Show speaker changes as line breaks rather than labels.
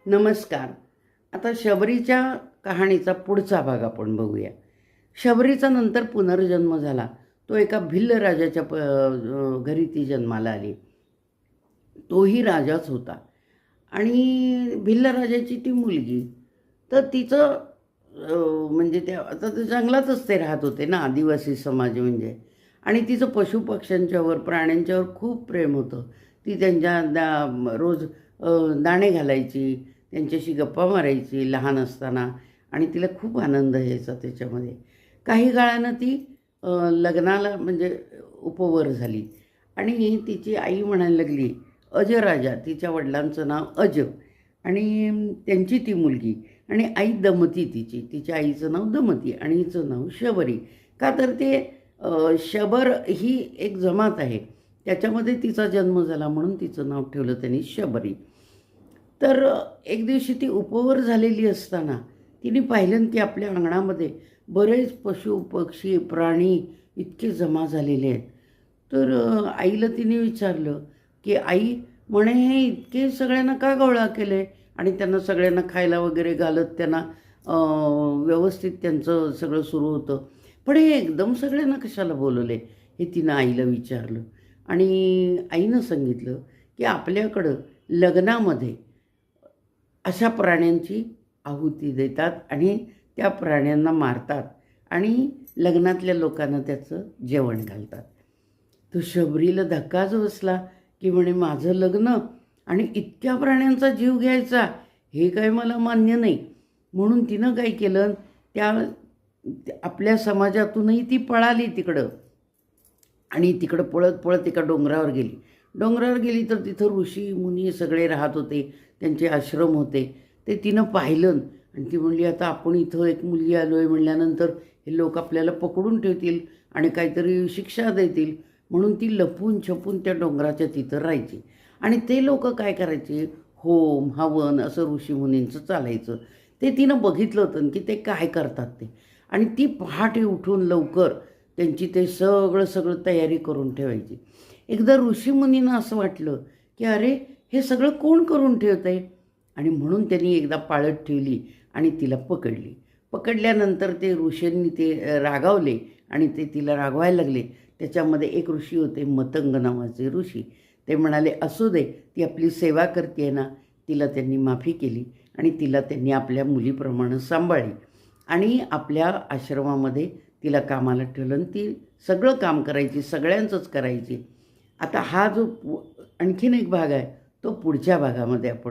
नमस्कार. आता शबरीच्या कहाणीचा पुढचा भाग आपण बघूया. शबरीचा नंतर पुनर्जन्म झाला. तो एका भिल्ल राजाच्या घरी ती जन्माला आली. तोही राजाच होता आणि भिल्ल राजाची ती मुलगी. तर तिचं म्हणजे त्या आता ते जंगलातच ते राहत होते ना, आदिवासी समाज म्हणजे. आणि तिचं पशुपक्ष्यांच्यावर प्राण्यांच्यावर खूप प्रेम होतं. ती त्यांच्या रोज दाणे घालायची, त्यांच्याशी गप्पा मारायची लहान असताना आणि तिला खूप आनंद यायचा त्याच्यामध्ये. काही काळानं ती लग्नाला म्हणजे उपवर झाली आणि तिची आई म्हणायला लागली, अज राजा, तिच्या वडिलांचं नाव अज आणि त्यांची ती मुलगी आणि आई दमती तिच्या आईचं नाव दमती आणि हिचं नाव शबरी. का तर ते शबर ही एक जमात आहे, त्याच्यामध्ये तिचा जन्म झाला म्हणून तिचं नाव ठेवलं त्यांनी शबरी. तर एक दिवशी ती उपवर झालेली असताना तिने पाहिलं की आपल्या अंगणामध्ये बरेच पशु पक्षी प्राणी इतके जमा झालेले आहेत. तर आईला तिने विचारलं की आई, म्हणे हे इतके सगळ्यांना का गोळा केले आणि त्यांना सगळ्यांना खायला वगैरे घालत त्यांना व्यवस्थित त्यांचं सगळं सुरू होतं, पण हे एकदम सगळ्यांना कशाला बोलवले, हे तिनं आईला विचारलं. आणि आईनं सांगितलं की आपल्याकडं लग्नामध्ये अशा प्राण्यांची आहुती देतात आणि त्या प्राण्यांना मारतात आणि लग्नातल्या लोकांना त्याचं जेवण घालतात. तो शबरीला धक्काच बसला की म्हणे माझं लग्न आणि इतक्या प्राण्यांचा जीव घ्यायचा, हे काय मला मान्य नाही. म्हणून तिनं काय केलं, त्या आपल्या समाजातूनही ती पळाली तिकडं आणि तिकडं पळत पळत एका डोंगरावर गेली. डोंगरावर गेली तर तिथं ऋषी मुनी सगळे राहत होते, त्यांचे आश्रम होते. ते तिनं पाहिलं आणि ती म्हणली, आता आपण इथं एक मुलगी आलो आहे म्हणल्यानंतर हे लोक आपल्याला पकडून ठेवतील आणि काहीतरी शिक्षा देतील. म्हणून ती लपून छपून त्या डोंगराच्या तिथं राहायची आणि ते लोक काय करायचे, होम हवन असं ऋषीमुनींचं चालायचं. ते तिनं बघितलं होतं की ते काय करतात ते. आणि ती पहाटे उठून लवकर त्यांची ते सगळं तयारी करून ठेवायची. एकदा ऋषीमुनींना असं वाटलं की अरे, हे सगळं कोण करून ठेवत आहे, आणि म्हणून त्यांनी एकदा पाळत ठेवली आणि तिला पकडली. पकडल्यानंतर ते ऋषींनी ते रागावले आणि ते तिला रागवायला लागले. त्याच्यामध्ये एक ऋषी होते, मतंग नावाचे ऋषी. ते म्हणाले, असू दे, ती आपली सेवा करते ना. तिला त्यांनी माफी केली आणि तिला त्यांनी आपल्या मुलीप्रमाणे सांभाळली आणि आपल्या आश्रमामध्ये तिला कामाला ठेवलं आणि ती सगळं काम करायची, सगळ्यांचंच करायची. आता हा जो आणखीन एक भाग आहे तो पुढच्या भागामध्ये आपण